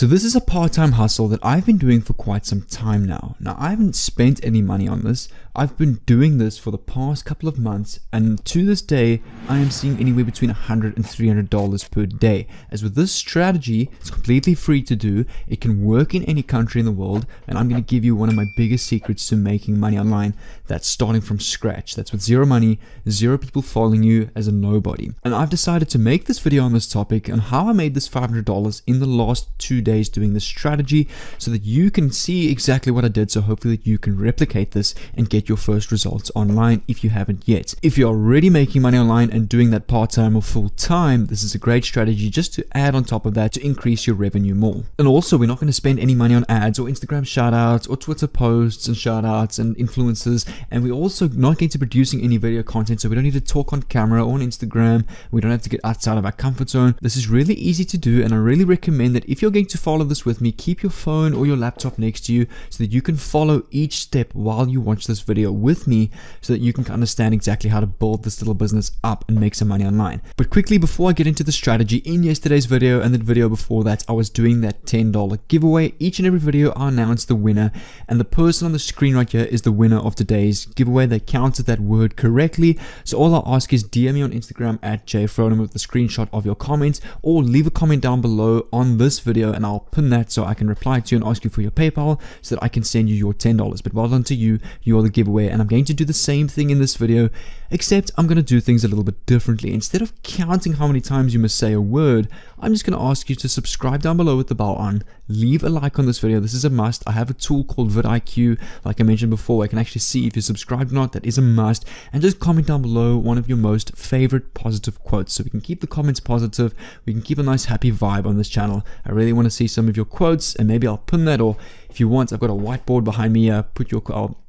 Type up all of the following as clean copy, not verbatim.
So this is a part-time hustle that I've been doing for quite some time now. Now, I haven't spent any money on this. I've been doing this for the past couple of months, and to this day, I am seeing anywhere between $100 and $300 per day. As with this strategy, it's completely free to do. It can work in any country in the world, and I'm going to give you one of my biggest secrets to making money online. That's starting from scratch. That's with zero money, zero people following you as a nobody. And I've decided to make this video on this topic on how I made this $500 in the last 2 days doing this strategy, so that you can see exactly what I did. So hopefully that you can replicate this and get your first results online if you haven't yet. If you're already making money online and doing that part-time or full-time, this is a great strategy just to add on top of that to increase your revenue more. And also, we're not going to spend any money on ads or Instagram shoutouts or Twitter posts and shoutouts and influencers, and we're also not going to be producing any video content, so we don't need to talk on camera or on Instagram. We don't have to get outside of our comfort zone. This is really easy to do, and I really recommend that if you're going to follow this with me, keep your phone or your laptop next to you so that you can follow each step while you watch this video with me, so that you can understand exactly how to build this little business up and make some money online. But quickly, before I get into the strategy, in yesterday's video and the video before that, I was doing that $10 giveaway. Each and every video I announced the winner, and the person on the screen right here is the winner of today's giveaway. They counted that word correctly. So all I ask is DM me on Instagram at jfroden with the screenshot of your comment, or leave a comment down below on this video and I'll pin that so I can reply to you and ask you for your PayPal so that I can send you your $10. But well done to you, you are the giveaway. And I'm going to do the same thing in this video, except I'm going to do things a little bit differently. Instead of counting how many times you must say a word, I'm just going to ask you to subscribe down below with the bell on, leave a like on this video. This is a must. I have a tool called vidIQ, like I mentioned before. I can actually see if you're subscribed or not. That is a must. And just comment down below one of your most favorite positive quotes, so we can keep the comments positive. We can keep a nice happy vibe on this channel. I really want to see some of your quotes, and maybe I'll pin that, or if you want, I've got a whiteboard behind me.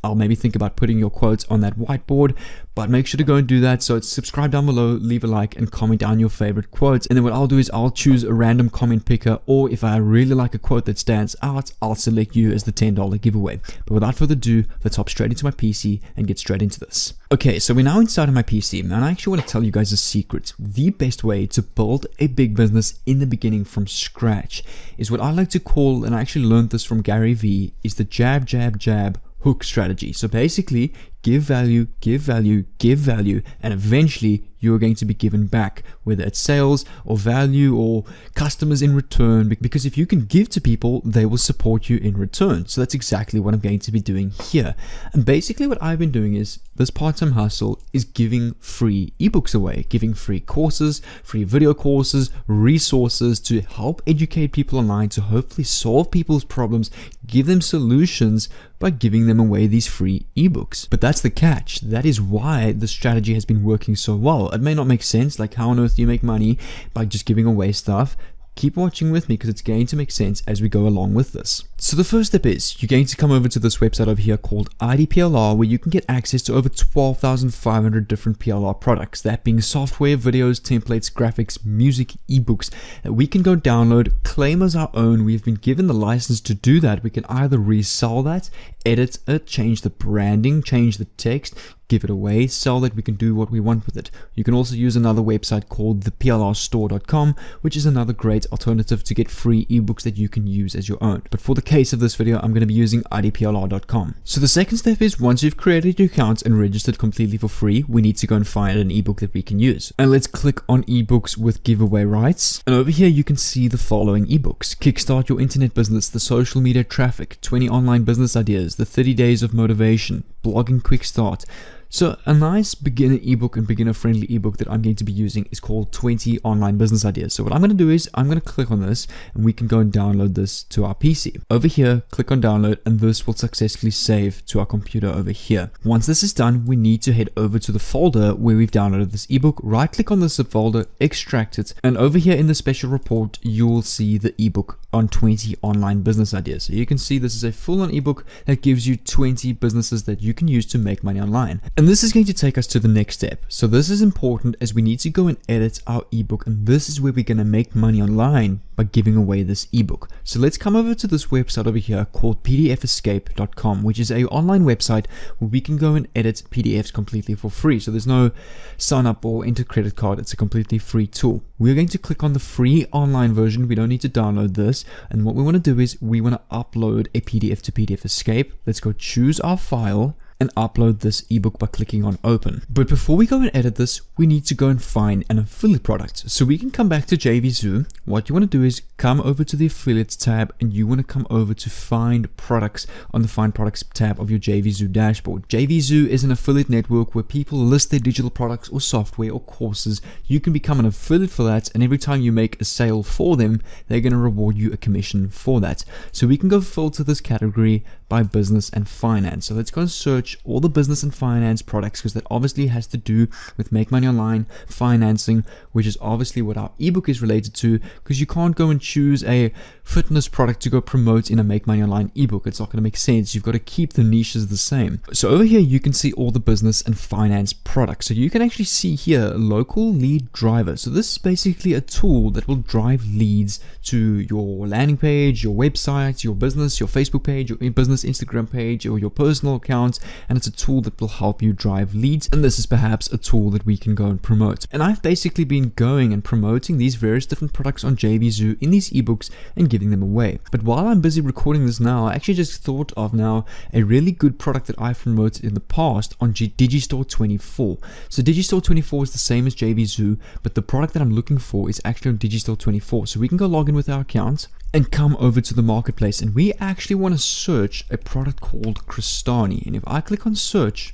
I'll maybe think about putting your quotes on that whiteboard, but make sure to go and do that. So subscribe down below, leave a like, and comment down your favorite quotes. And then what I'll do is I'll choose a random comment picker, or if I really like a quote that stands out, I'll select you as the $10 giveaway. But without further ado, let's hop straight into my PC and get straight into this. Okay, so we're now inside of my PC, and I actually want to tell you guys a secret. The best way to build a big business in the beginning from scratch is what I like to call, and I actually learned this from Gary Vee, is the jab, jab, jab, hook strategy. So basically, give value, give value, give value, and eventually you're going to be given back, whether it's sales or value or customers in return, because if you can give to people, they will support you in return. So that's exactly what I'm going to be doing here. And basically what I've been doing is, this part-time hustle is giving free ebooks away, giving free courses, free video courses, resources to help educate people online, to hopefully solve people's problems, give them solutions by giving them away these free ebooks. But that's the catch. That is why the strategy has been working so well. It may not make sense, like how on earth do you make money by just giving away stuff? Keep watching with me, because it's going to make sense as we go along with this. So the first step is, you're going to come over to this website over here called IDPLR, where you can get access to over 12,500 different PLR products, that being software, videos, templates, graphics, music, ebooks that we can go download, claim as our own. We've been given the license to do that. We can either resell that, edit it, change the branding, change the text, give it away, sell it. We can do what we want with it. You can also use another website called theplrstore.com, which is another great alternative to get free ebooks that you can use as your own. But for the case of this video, I'm going to be using idplr.com. So the second step is, once you've created your account and registered completely for free, we need to go and find an ebook that we can use. And let's click on ebooks with giveaway rights. And over here, you can see the following ebooks: Kickstart Your Internet Business, The Social Media Traffic, 20 Online Business Ideas, The 30 Days of Motivation, Blogging Quick Start. So a nice beginner ebook and beginner friendly ebook that I'm going to be using is called 20 Online Business Ideas. So what I'm going to do is, I'm going to click on this and we can go and download this to our PC. Over here, click on download, and this will successfully save to our computer over here. Once this is done, we need to head over to the folder where we've downloaded this ebook, right click on the zip folder, extract it, and over here in the special report, you will see the ebook on 20 online business ideas. So you can see this is a full-on ebook that gives you 20 businesses that you can use to make money online. And this is going to take us to the next step. So this is important as we need to go and edit our ebook, and this is where we're going to make money online by giving away this ebook. So let's come over to this website over here called pdfescape.com, which is a online website where we can go and edit PDFs completely for free. So there's no sign up or enter credit card. It's a completely free tool. We're going to click on the free online version. We don't need to download this. And what we want to do is we want to upload a PDF to PDF Escape. Let's go choose our file and upload this ebook by clicking on open. But before we go and edit this, we need to go and find an affiliate product. So we can come back to JVZoo. What you want to do is come over to the affiliates tab, and you want to come over to find products on the find products tab of your JVZoo dashboard. JVZoo is an affiliate network where people list their digital products or software or courses. You can become an affiliate for that, and every time you make a sale for them, they're going to reward you a commission for that. So we can go filter this category by business and finance. So let's go and search all the business and finance products, because that obviously has to do with make money online, financing, which is obviously what our ebook is related to, because you can't go and choose a fitness product to go promote in a make money online ebook. It's not going to make sense. You've got to keep the niches the same. So over here you can see all the business and finance products. So you can actually see here local lead driver. So this is basically a tool that will drive leads to your landing page, your website, your business, your Facebook page, your business Instagram page, or your personal account. And it's a tool that will help you drive leads, and this is perhaps a tool that we can go and promote. And I've basically been going and promoting these various different products on JVZoo in these ebooks and giving them away. But while I'm busy recording this now, I actually just thought of now a really good product that I've promoted in the past on Digistore 24. So Digistore 24 is the same as JVZoo, but the product that I'm looking for is actually on Digistore 24. So we can go log in with our account and come over to the marketplace, and we actually want to search a product called Crestani. And if I click on search,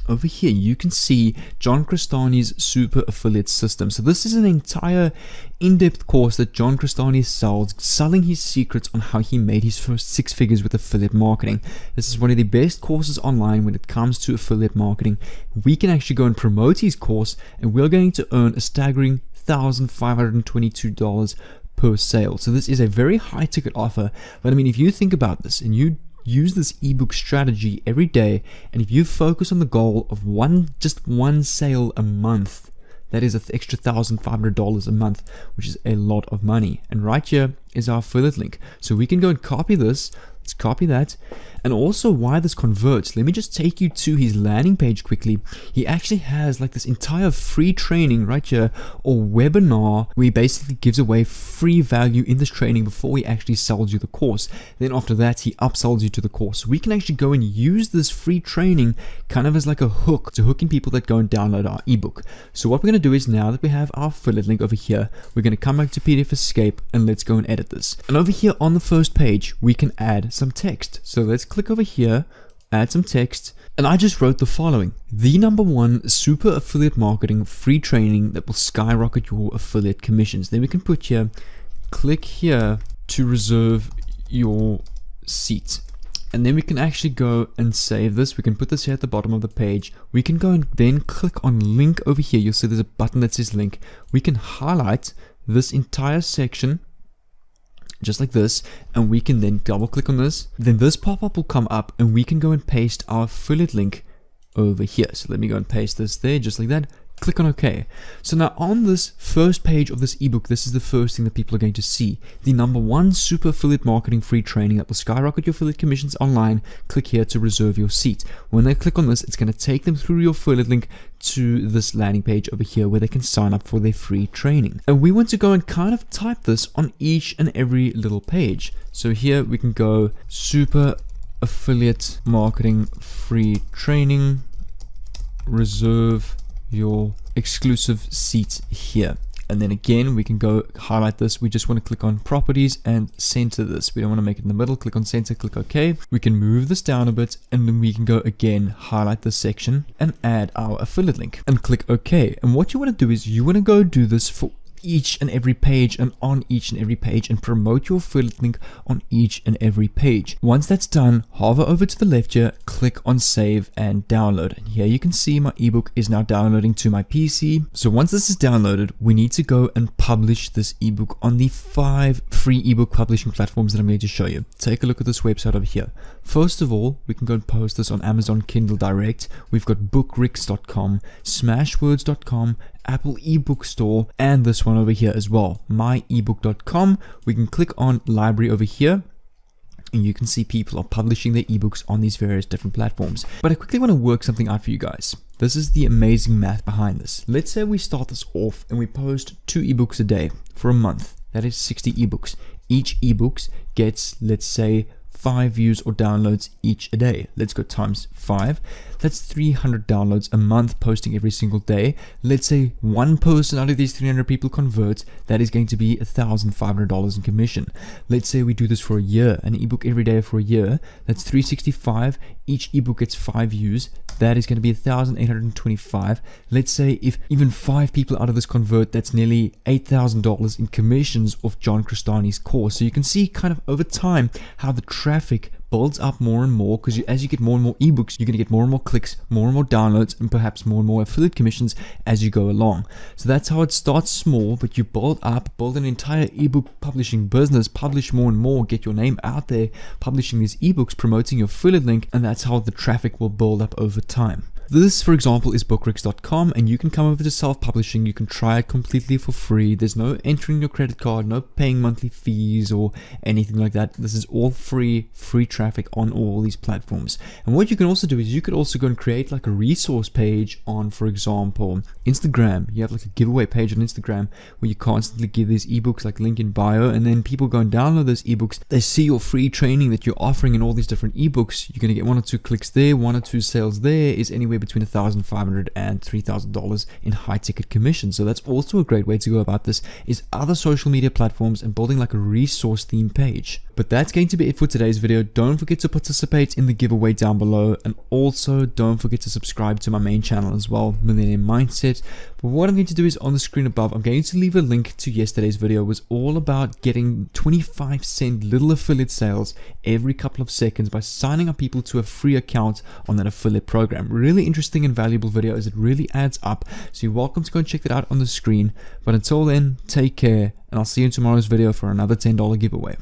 over here you can see John Crestani's super affiliate system. So this is an entire in-depth course that John Crestani sells, selling his secrets on how he made his first 6 figures with affiliate marketing. This is one of the best courses online when it comes to affiliate marketing. We can actually go and promote his course, and we're going to earn a staggering $1,522 per sale. So this is a very high ticket offer, but I mean, if you think about this and you use this ebook strategy every day, and if you focus on the goal of just one sale a month, that is an extra $1,500 a month, which is a lot of money. And right here is our affiliate link. So we can go and copy this. Let's copy that. And also why this converts, let me just take you to his landing page quickly. He actually has like this entire free training right here, or webinar, where he basically gives away free value in this training before he actually sells you the course. Then after that, he upsells you to the course. So we can actually go and use this free training kind of as like a hook to hook in people that go and download our ebook. So what we're going to do is, now that we have our affiliate link over here, we're going to come back to PDF Escape, and let's go and edit this. And over here on the first page, we can add some text. So let's click over here, add some text, and I just wrote the following: the #1 super affiliate marketing free training that will skyrocket your affiliate commissions. Then we can put here, click here to reserve your seat. And then we can actually go and save this. We can put this here at the bottom of the page. We can go and then click on link over here. You'll see there's a button that says link. We can highlight this entire section just like this, and we can then double click on this. Then this pop-up will come up, and we can go and paste our affiliate link over here. So let me go and paste this there just like that. Click on OK. So now on this first page of this ebook, this is the first thing that people are going to see: the #1 super affiliate marketing free training that will skyrocket your affiliate commissions online. Click here to reserve your seat. When they click on this, it's going to take them through your affiliate link to this landing page over here where they can sign up for their free training. And we want to go and kind of type this on each and every little page. So here we can go super affiliate marketing free training, reserve your exclusive seat here. And then again, we can go highlight this. We just want to click on properties and center this. We don't want to make it in the middle. Click on center, click OK. We can move this down a bit, and then we can go again, highlight this section and add our affiliate link and click OK. And what you want to do is you want to go do this for each and every page and on each and every page and promote your affiliate link on each and every page. Once that's done, hover over to the left here, click on save and download. And here you can see my ebook is now downloading to my PC. So once this is downloaded, we need to go and publish this ebook on the 5 free ebook publishing platforms that I'm going to show you. Take a look at this website over here. First of all, we can go and post this on Amazon Kindle Direct. We've got bookrix.com, smashwords.com, Apple ebook store, and this one over here as well, myebook.com. We can click on library over here, and you can see people are publishing their ebooks on these various different platforms. But I quickly want to work something out for you guys. This is the amazing math behind this. Let's say we start this off and we post 2 ebooks a day for a month. That is 60 ebooks. Each ebook gets, let's say, 5 views or downloads each a day. Let's go times 5. That's 300 downloads a month, posting every single day. Let's say one person out of these 300 people converts. That is going to be $1,500 in commission. Let's say we do this for a year, an ebook every day for a year. That's 365. Each ebook gets 5 views. That is going to be $1,825. Let's say if even 5 people out of this convert, that's nearly $8,000 in commissions off John Crestani's course. So you can see kind of over time how the traffic builds up more and more, because as you get more and more ebooks, you're going to get more and more clicks, more and more downloads, and perhaps more and more affiliate commissions as you go along. So that's how it starts small, but you build up, build an entire ebook publishing business, publish more and more, get your name out there, publishing these ebooks, promoting your affiliate link, and that's how the traffic will build up over time. This, for example, is bookrix.com, and you can come over to self-publishing. You can try it completely for free. There's no entering your credit card, no paying monthly fees or anything like that. This is all free traffic on all these platforms. And what you can also do is you could also go and create like a resource page on, for example, Instagram. You have like a giveaway page on Instagram where you constantly give these ebooks, like link in bio, and then people go and download those ebooks. They see your free training that you're offering in all these different ebooks. You're going to get 1 or 2 clicks there, 1 or 2 sales there is anywhere between $1,500 and $3,000 in high ticket commission. So that's also a great way to go about this, is other social media platforms and building like a resource theme page. But that's going to be it for today's video. Don't forget to participate in the giveaway down below, and also don't forget to subscribe to my main channel as well, Millionaire Mindset. But what I'm going to do is on the screen above, I'm going to leave a link to yesterday's video. It was all about getting 25-cent little affiliate sales every couple of seconds by signing up people to a free account on that affiliate program. Really interesting and valuable video, as it really adds up. So you're welcome to go and check that out on the screen. But until then, take care, and I'll see you in tomorrow's video for another $10 giveaway.